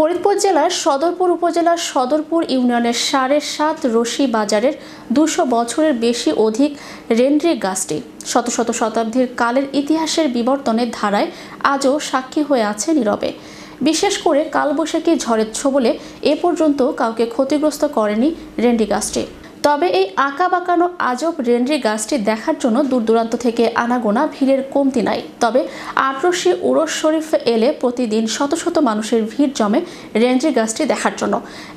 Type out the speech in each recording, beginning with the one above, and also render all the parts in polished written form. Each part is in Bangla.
ফরিদপুর জেলার সদরপুর উপজেলার সদরপুর ইউনিয়নের ৭.৫ রশি বাজারের ২০০ বছরের বেশি অধিক রেন্ড্রি গাছটি শত শত শতাব্দীর কালের ইতিহাসের বিবর্তনের ধারায় আজও সাক্ষী হয়ে আছে নীরবে। বিশেষ করে কালবৈশাখী ঝড়ের ছোবলে এ পর্যন্ত কাউকে ক্ষতিগ্রস্ত করেনি রেন্ড্রি গাছটি। তবে এই আঁকা বাঁকানো আজব রেন্ড্রি গাছটি দেখার জন্য দূর দূরান্ত থেকে আনাগোনা ভিড়ের কমতি নাই। তবে আটরশি উরস শরীফ এলে প্রতিদিন শত শত মানুষের ভিড় জমে রেন্ড্রি গাছটি দেখার জন্য।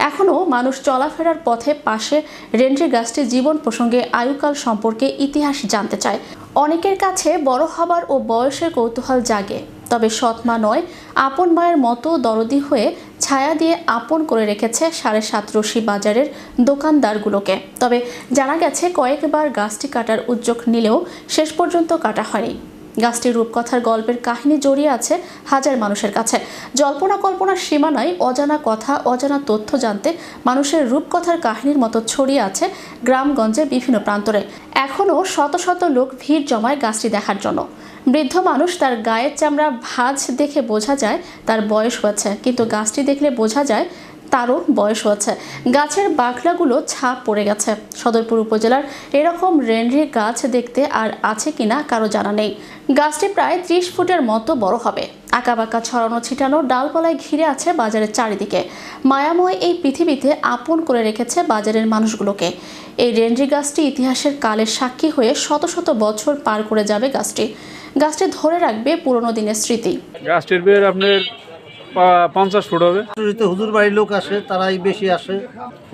এখনও মানুষ চলাফেরার পথে পাশে রেন্ড্রি গাছটি জীবন প্রসঙ্গে আয়ুকাল সম্পর্কে ইতিহাস জানতে চায়। অনেকের কাছে বড় হবার ও বয়সের কৌতূহল জাগে। তবে সৎ মা নয়, আপন মায়ের মতো দরদি হয়ে ছায়া দিয়ে আপন করে রেখেছে ৭.৫ রশি বাজারের দোকানদারগুলোকে। তবে জানা গেছে কয়েকবার গাছটি কাটার উদ্যোগ নিলেও শেষ পর্যন্ত কাটা হয়নি। গাছটির রূপকথার গল্পের কাহিনী জড়িয়ে আছে হাজার মানুষের কাছে। জল্পনা কল্পনার সীমানায় অজানা কথা, অজানা তথ্য জানতে মানুষের রূপকথার কাহিনীর মতো ছড়িয়ে আছে গ্রামগঞ্জের বিভিন্ন প্রান্তরে। এখনও শত শত লোক ভিড় জমায় গাছটি দেখার জন্য। বৃদ্ধ মানুষ তার গায়ের চামড়া ভাঁজ দেখে বোঝা যায় তার বয়স হয়েছে, কিন্তু গাছটি দেখলে বোঝা যায় তারও বয়স হয়েছে। গাছের বাখলাগুলো ছাপ পড়ে গেছে। সদরপুর উপজেলার এরকম রেন্ড্রি গাছ দেখতে আর আছে কিনা কারো জানা নেই। গাছটি প্রায় ৩০ ফুটের মতো বড় হবে। আঁকাবাঁকা ছড়ানো ছিটানো ডালপালায় ঘিরে আছে বাজারের চারিদিকে। মায়াময় এই পৃথিবীতে আপন করে রেখেছে বাজারের মানুষগুলোকে। এই রেন্ড্রি গাছটি ইতিহাসের কালের সাক্ষী হয়ে শত শত বছর পার করে যাবে। গাছটি ধরে রাখবে পুরনো দিনের স্মৃতি। গাছটির বের আপনার 50 ফুট হবে। হুজুর বাড়ির লোক আসে, তারাই বেশি আসে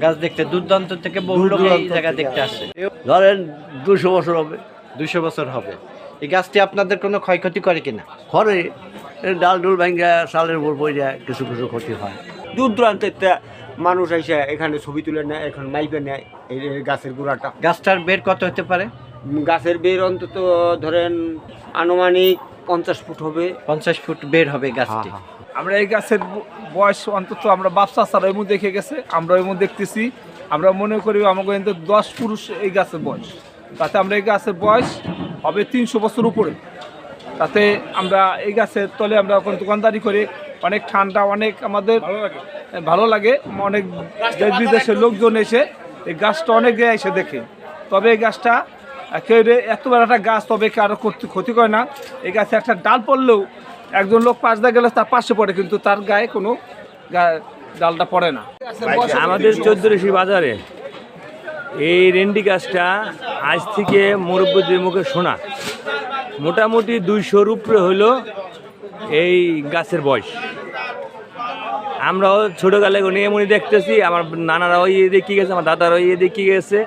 গাছ দেখতে। দূরদূরান্ত থেকে বহু লোক এই জায়গা দেখতে আসে। ধরেন 200 বছর হবে। 200 বছর হবে। এই গাছটি আপনাদের কোনো ক্ষয়ক্ষতি করে কিনা? ঘরে ডাল ডুল ভাঙ্গা সালের উপর পড়ে যায়, কিছু কিছু ক্ষতি হয়। দূর দূরান্তে মানুষ এসে এখানে ছবি তুলে নেয়, এখন মাইপে নেয় এই গাছের গোড়াটা। গাছটার বের কত হতে পারে? গাছের বের অন্তত ধরেন আনুমানিক 50 ফুট হবে। 50 ফুট বের হবে গাছটি। আমরা এই গাছের বয়স অন্তত আমরা বাপসা ছাড়া এমন দেখে গেছে, আমরা এমন দেখতেছি। আমরা মনে করি আমাকে কিন্তু 10 পুরুষ এই গাছের বয়স। তাতে আমরা এই গাছের বয়স হবে 300 বছর উপরে। তাতে আমরা এই গাছের তলে আমরা এখন দোকানদারি করে অনেক ঠান্ডা, অনেক আমাদের ভালো লাগে। অনেক দেশ বিদেশের লোকজন এসে এই গাছটা অনেক এসে দেখে। তবে এই গাছটা কেউ এত বড় একটা গাছ, তবে কারো ক্ষতি করে না। এই গাছে একটা ডাল পড়লেও একজন লোক পাশ দিয়ে গেলে তার পাশে পড়ে, কিন্তু তার গায়ে কোনো ডালটা পড়ে না। আমাদের 14 রশি বাজারে এই রেন্ডি গাছটা আজ থেকে মুরব্বীদের মুখে শোনা, মোটামুটি 200-র উপরে হলো এই গাছের বয়স। আমরাও ছোটোকালে এমনই দেখতেছি। আমার নানারাও ইয়ে দেখে গেছে, আমার দাদারাও ইয়ে দেখে গেছে।